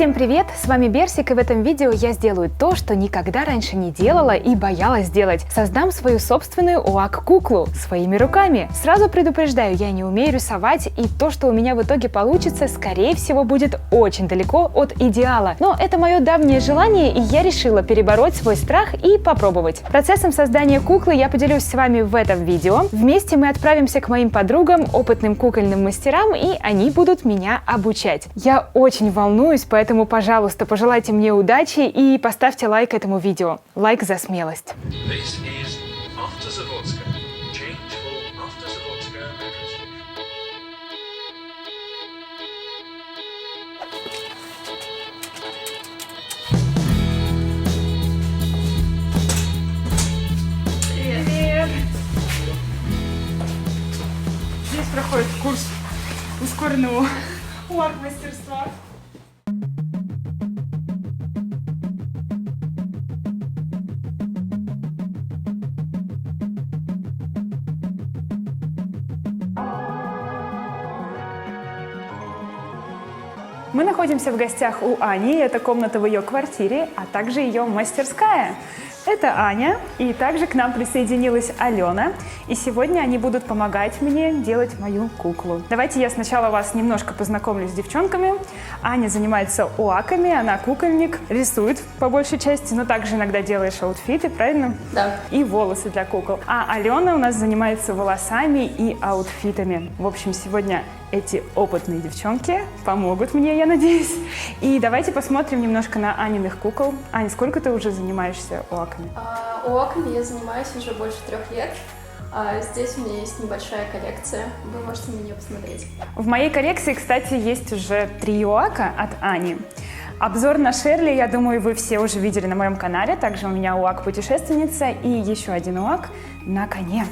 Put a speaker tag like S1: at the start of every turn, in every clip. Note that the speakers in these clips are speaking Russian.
S1: Всем привет! С вами Берсик, и в этом видео я сделаю то, что никогда раньше не делала и боялась делать. Создам свою собственную ОАК-куклу своими руками. Сразу предупреждаю, я не умею рисовать, и то, что у меня в итоге получится, скорее всего, будет очень далеко от идеала. Но это мое давнее желание, и я решила перебороть свой страх и попробовать. Процессом создания куклы я поделюсь с вами в этом видео. Вместе мы отправимся к моим подругам, опытным кукольным мастерам, и они будут меня обучать. Я очень волнуюсь, поэтому, пожалуйста, пожелайте мне удачи и поставьте лайк этому видео. Лайк за смелость.
S2: Привет! Здесь проходит курс ускоренного ОАК-мастерства. Мы находимся в гостях у Ани, это комната в ее квартире, а также ее мастерская. Это Аня, и также к нам присоединилась Алена, и сегодня они будут помогать мне делать мою куклу. Давайте я сначала вас немножко познакомлю с девчонками. Аня занимается ОАКами, она кукольник, рисует по большей части, но также иногда делаешь аутфиты, правильно?
S3: Да.
S2: И волосы для кукол. А Алена у нас занимается волосами и аутфитами. В общем, сегодня эти опытные девчонки помогут мне, я надеюсь. И давайте посмотрим немножко на Аниных кукол. Аня, сколько ты уже занимаешься ОАКами?
S3: ОАКами я занимаюсь уже больше 3 лет. Здесь у меня есть небольшая коллекция, вы можете на нее посмотреть.
S2: В моей коллекции, кстати, есть уже 3 ОАКа от Ани. Обзор на Шерли, я думаю, вы все уже видели на моем канале. Также у меня ОАК-путешественница и еще один ОАК на коне.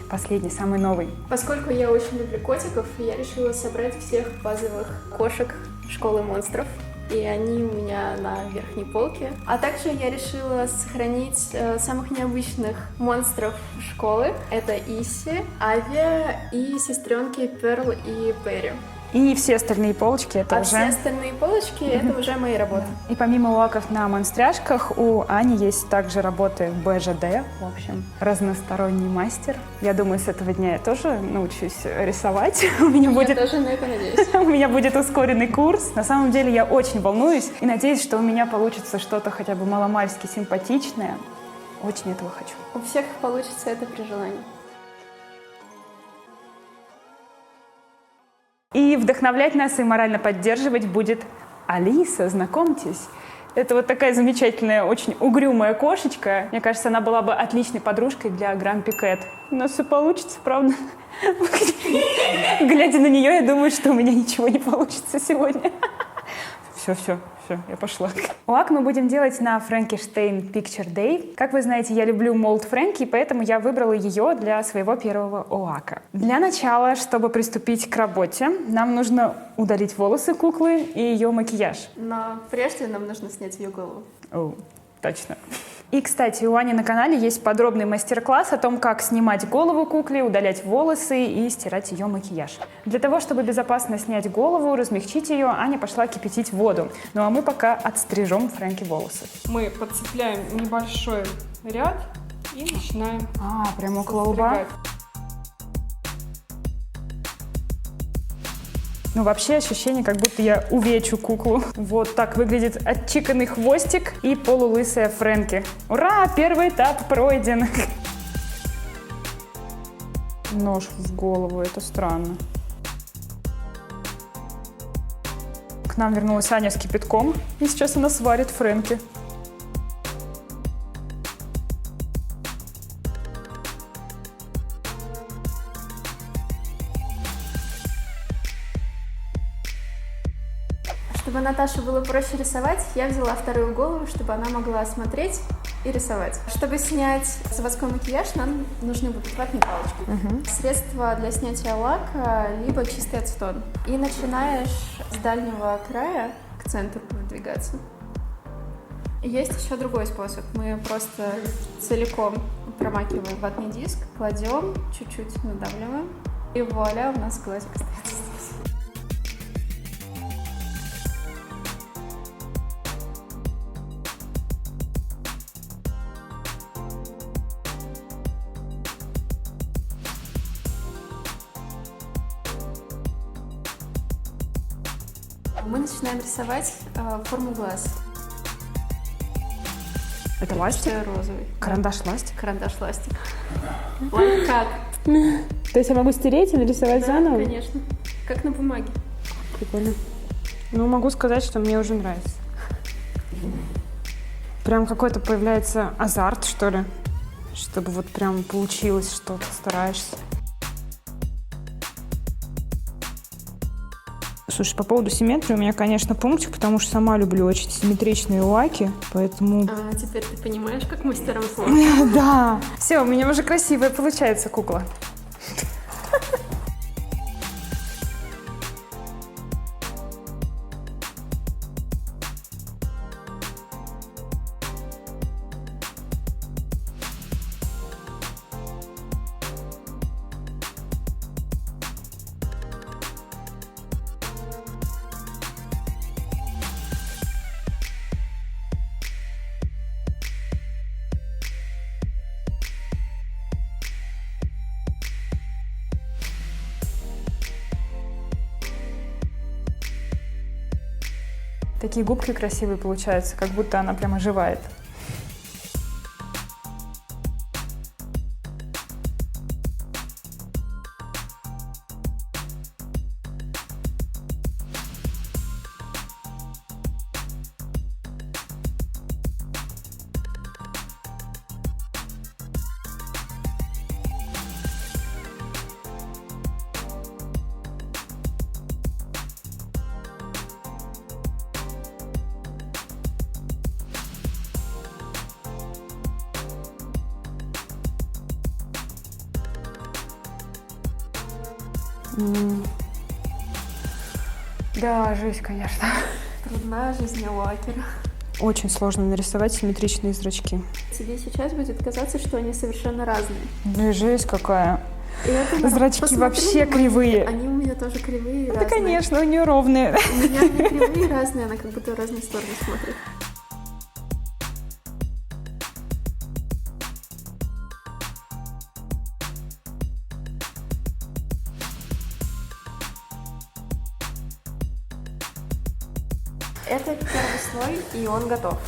S2: Последний, самый новый.
S3: Поскольку я очень люблю котиков, я решила собрать всех базовых кошек школы монстров. И они у меня на верхней полке. А также я решила сохранить самых необычных монстров школы. Это Исси, Авиа и сестренки Перл и Перри.
S2: И все остальные полочки это уже...
S3: все остальные полочки это уже мои работы.
S2: И помимо ОАКов на монстряшках, у Ани есть также работы БЖД, в общем, разносторонний мастер. Я думаю, с этого дня я тоже научусь рисовать.
S3: Я тоже на это надеюсь.
S2: У меня будет ускоренный курс. На самом деле я очень волнуюсь и надеюсь, что у меня получится что-то хотя бы маломальски симпатичное. Очень этого хочу.
S3: У всех получится это при желании.
S2: И вдохновлять нас и морально поддерживать будет Алиса, знакомьтесь. Это вот такая замечательная, очень угрюмая кошечка. Мне кажется, она была бы отличной подружкой для Грампи Кэт. У нас все получится, правда? Глядя на нее, я думаю, что у меня ничего не получится сегодня. Все, я пошла. ОАК мы будем делать на Frankenstein Picture Day. Как вы знаете, я люблю молд Фрэнки, поэтому я выбрала ее для своего первого ОАКа. Для начала, чтобы приступить к работе, нам нужно удалить волосы куклы и ее макияж.
S3: Но прежде нам нужно снять ее голову.
S2: О, точно. И, кстати, у Ани на канале есть подробный мастер-класс о том, как снимать голову кукле, удалять волосы и стирать ее макияж. Для того, чтобы безопасно снять голову, размягчить ее, Аня пошла кипятить воду. Ну а мы пока отстрижем Фрэнки волосы.
S4: Мы подцепляем небольшой ряд и начинаем
S2: прямо около лба. Ну, вообще ощущение, как будто я увечу куклу. Вот так выглядит отчиканный хвостик и полулысая Фрэнки. Ура! Первый этап пройден. Нож в голову, это странно. К нам вернулась Аня с кипятком, и сейчас она сварит Фрэнки.
S3: Чтобы Наташе было проще рисовать, я взяла вторую голову, чтобы она могла смотреть и рисовать. Чтобы снять заводской макияж, нам нужны будут ватные палочки. Средства для снятия лака, либо чистый ацетон. И начинаешь с дальнего края к центру продвигаться. Есть еще другой способ. Мы просто целиком промакиваем ватный диск, кладем, чуть-чуть надавливаем, и вуаля, у нас глазик остается здесь. Мы начинаем рисовать форму глаз.
S2: Это ластик?
S3: Что розовый.
S2: Карандаш ластик?
S3: Карандаш ластик. Лайфхак.
S2: То есть я могу стереть и нарисовать
S3: Да,
S2: заново?
S3: конечно. Как на бумаге.
S2: Прикольно. Ну, могу сказать, что мне уже нравится. Прям какой-то появляется азарт, что ли. Чтобы вот прям получилось что-то, стараешься. Слушай, по поводу симметрии у меня, конечно, пунктик, потому что сама люблю очень симметричные лаки, поэтому...
S3: А теперь ты понимаешь, как мастерам слов.
S2: Да! Все, у меня уже красивая получается кукла. Такие губки красивые получаются, как будто она прям оживает. Да, жизнь, конечно.
S3: Трудна жизнь лакера.
S2: Очень сложно нарисовать симметричные зрачки.
S3: Тебе сейчас будет казаться, что они совершенно разные.
S2: Ну и жесть какая.
S3: И это
S2: Зрачки
S3: посмотри
S2: вообще
S3: на мои.
S2: кривые.
S3: Они у меня тоже кривые и
S2: Да,
S3: разные.
S2: конечно, у нее ровные.
S3: У меня они кривые и разные, она как будто в разные стороны смотрит. Это первый слой, и он готов.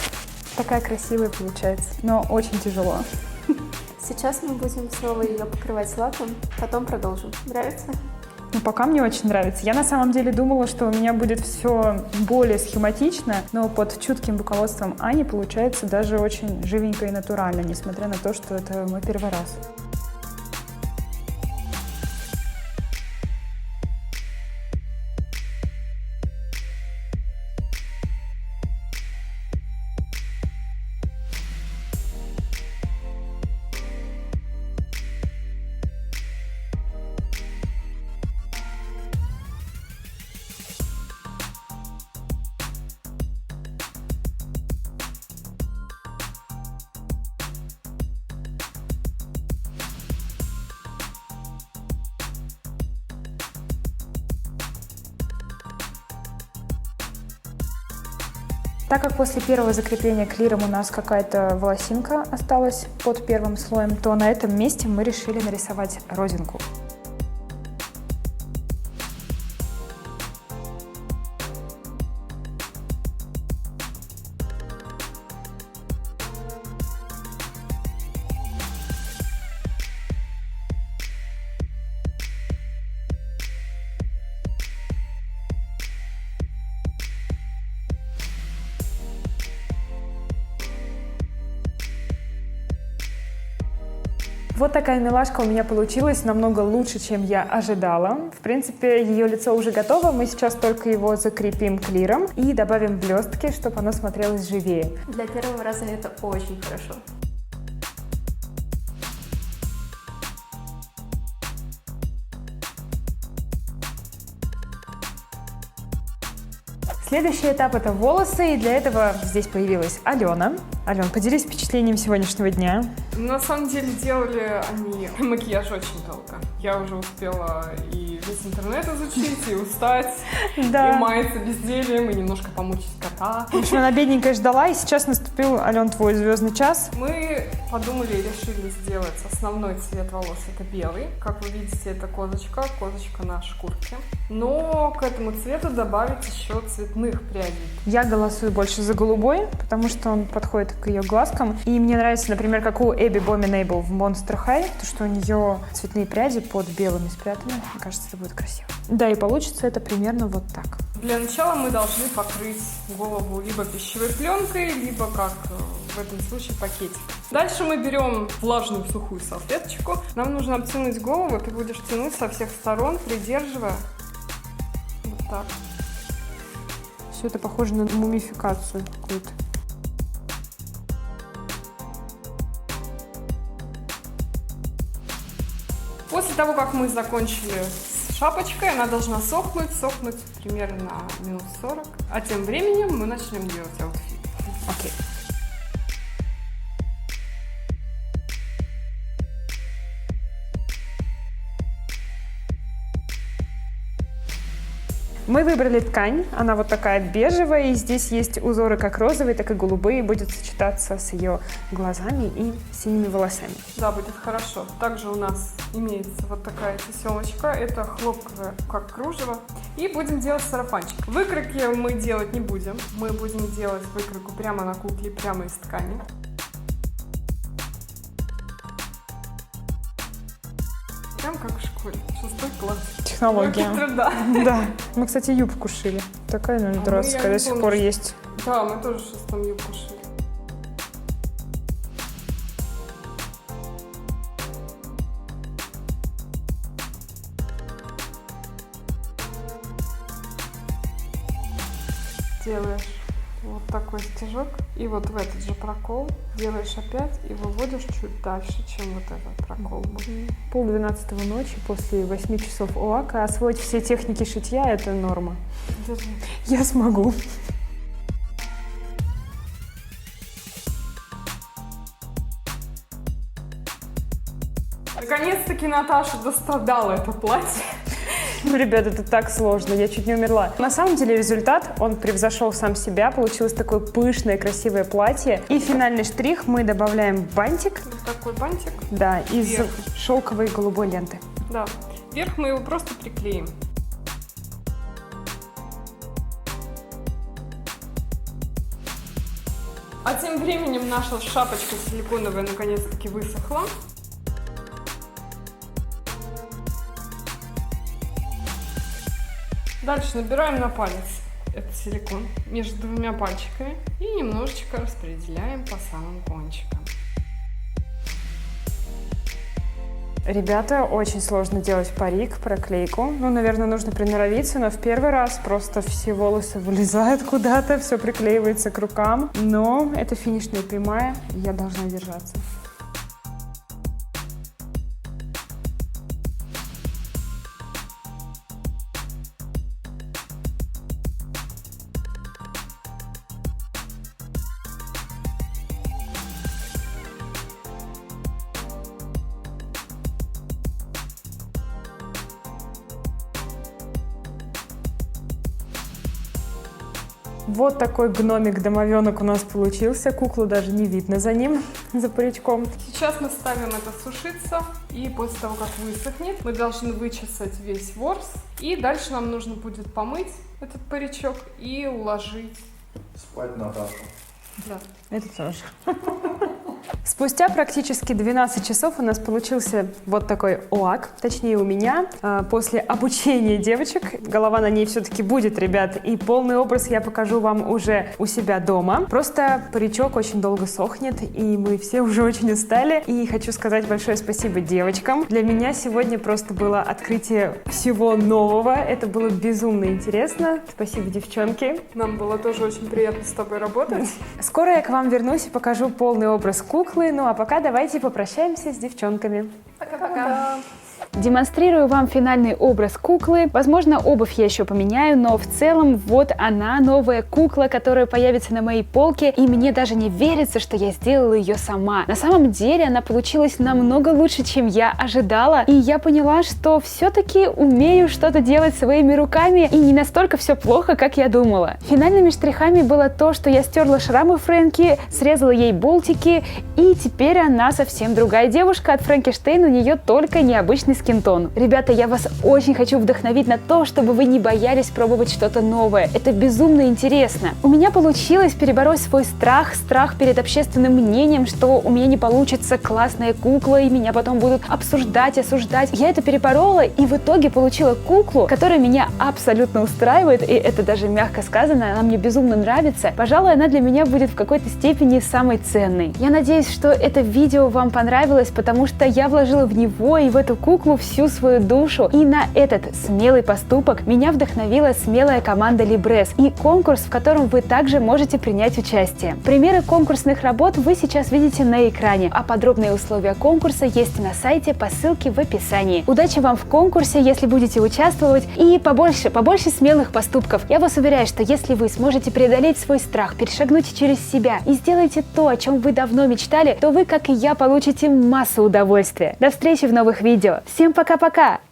S2: Такая красивая получается, но очень тяжело.
S3: Сейчас мы будем снова ее покрывать лаком, потом продолжим. Нравится?
S2: Ну, пока мне очень нравится. Я на самом деле думала, что у меня будет все более схематично, но под чутким руководством Ани получается даже очень живенько и натурально, несмотря на то, что это мой первый раз. Так как после первого закрепления клиром у нас какая-то волосинка осталась под первым слоем, то на этом месте мы решили нарисовать родинку. Вот такая милашка у меня получилась, намного лучше, чем я ожидала. В принципе, ее лицо уже готово, мы сейчас только его закрепим клиром и добавим блестки, чтобы оно смотрелось живее.
S3: Для первого раза это очень хорошо.
S2: Следующий этап — это волосы, и для этого здесь появилась Алена. Алена, поделись впечатлением сегодняшнего дня.
S4: На самом деле делали они макияж очень долго. Я уже успела и весь сейчас интернет изучить и устать, и
S2: Да.
S4: маяться бездельем, и немножко помучить кота.
S2: В общем, она бедненькая ждала, и сейчас наступил, Ален, твой звездный час.
S4: Мы подумали и решили сделать основной цвет волос — это белый. Как вы видите, это козочка на шкурке. Но к этому цвету добавить еще цветных прядей.
S2: Я голосую больше за голубой, потому что он подходит к ее глазкам. И мне нравится, например, как у Эбби Боминейбл в Monster High, то, что у нее цветные пряди под белыми спрятаны. Мне кажется, это будет красиво. Да, и получится это примерно вот так.
S4: Для начала мы должны покрыть голову либо пищевой пленкой, либо, как в этом случае, пакетик. Дальше мы берем влажную сухую салфеточку. Нам нужно обтянуть голову, ты будешь тянуть со всех сторон, придерживая. Вот так.
S2: Все это похоже на мумификацию какую-то.
S4: После того, как мы закончили с шапочкой, она должна сохнуть примерно на минут 40. А тем временем мы начнем делать аутфит.
S2: Окей. Мы выбрали ткань, она вот такая бежевая, и здесь есть узоры как розовые, так и голубые, будет сочетаться с ее глазами и синими волосами.
S4: Да, будет хорошо. Также у нас имеется вот такая тесемочка, это хлопковая, как кружево. И будем делать сарафанчик. Выкройки мы делать не будем, мы будем делать выкройку прямо на кукле, прямо из ткани. Прям как в школе, 6 класс.
S2: Технология.
S4: Уроки труда.
S2: Да. Мы, кстати, юбку шили. Такая, наверное,
S4: А
S2: дурацкая,
S4: я не
S2: до сих
S4: помню,
S2: пор
S4: что-
S2: есть.
S4: Да, мы тоже в 6 юбку шили. Делаешь вот такой стежок, и вот в этот же прокол делаешь опять и выводишь чуть дальше, чем вот этот прокол был.
S2: 11:30 ночи после 8 часов ОАКа освоить все техники шитья – это норма.
S4: Держи.
S2: Я смогу.
S4: Наконец-таки Наташа дострадала это платье.
S2: Ребят, это так сложно, я чуть не умерла. На самом деле результат, он превзошел сам себя, получилось такое пышное, красивое платье. И финальный штрих мы добавляем бантик,
S4: Вот такой бантик.
S2: да, из
S4: Вверх.
S2: шелковой голубой ленты.
S4: Да. Вверх мы его просто приклеим. А тем временем наша шапочка силиконовая наконец-таки высохла. Дальше набираем на палец этот силикон между двумя пальчиками и немножечко распределяем по самым кончикам.
S2: Ребята, очень сложно делать парик, проклейку. Ну, наверное, нужно приноровиться, но в первый раз просто все волосы вылезают куда-то, все приклеивается к рукам. Но это финишная прямая, и я должна держаться. Вот такой гномик-домовенок у нас получился. Куклу даже не видно за ним, за паричком.
S4: Сейчас мы ставим это сушиться, и после того, как высохнет, мы должны вычесать весь ворс. И дальше нам нужно будет помыть этот паричок и уложить.
S5: Спать Наташу.
S4: Да.
S2: Это тоже. Спустя практически 12 часов у нас получился вот такой ОАК, точнее у меня. После обучения девочек, голова на ней все-таки будет, ребят, и полный образ я покажу вам уже у себя дома. Просто паричок очень долго сохнет, и мы все уже очень устали. И хочу сказать большое спасибо девочкам. Для меня сегодня просто было открытие всего нового. Это было безумно интересно. Спасибо, девчонки.
S4: Нам было тоже очень приятно с тобой работать.
S2: Скоро я к вам вернусь и покажу полный образ куклы. Ну а пока давайте попрощаемся с девчонками.
S3: Пока-пока.
S1: Демонстрирую вам финальный образ куклы. Возможно, обувь я еще поменяю, но в целом вот она, новая кукла, которая появится на моей полке, и мне даже не верится, что я сделала ее сама. На самом деле она получилась намного лучше, чем я ожидала, и я поняла, что все-таки умею что-то делать своими руками, и не настолько все плохо, как я думала. Финальными штрихами было то, что я стерла шрамы Фрэнки, срезала ей болтики, и теперь она совсем другая девушка. От Фрэнкенштейн у нее только необычный скинтон. Ребята, я вас очень хочу вдохновить на то, чтобы вы не боялись пробовать что-то новое. Это безумно интересно. У меня получилось перебороть свой страх перед общественным мнением, что у меня не получится классная кукла, и меня потом будут обсуждать, осуждать. Я это переборола, и в итоге получила куклу, которая меня абсолютно устраивает, и это даже мягко сказано, она мне безумно нравится. Пожалуй, она для меня будет в какой-то степени самой ценной. Я надеюсь, что это видео вам понравилось, потому что я вложила в него и в эту куклу всю свою душу, и на этот смелый поступок меня вдохновила смелая команда Libres и конкурс, в котором вы также можете принять участие. Примеры конкурсных работ вы сейчас видите на экране, а подробные условия конкурса есть на сайте по ссылке в описании. Удачи вам в конкурсе, если будете участвовать, и побольше смелых поступков. Я вас уверяю, что если вы сможете преодолеть свой страх, перешагнуть через себя и сделаете то, о чем вы давно мечтали, то вы, как и я, получите массу удовольствия. До встречи в новых видео. Всем пока-пока!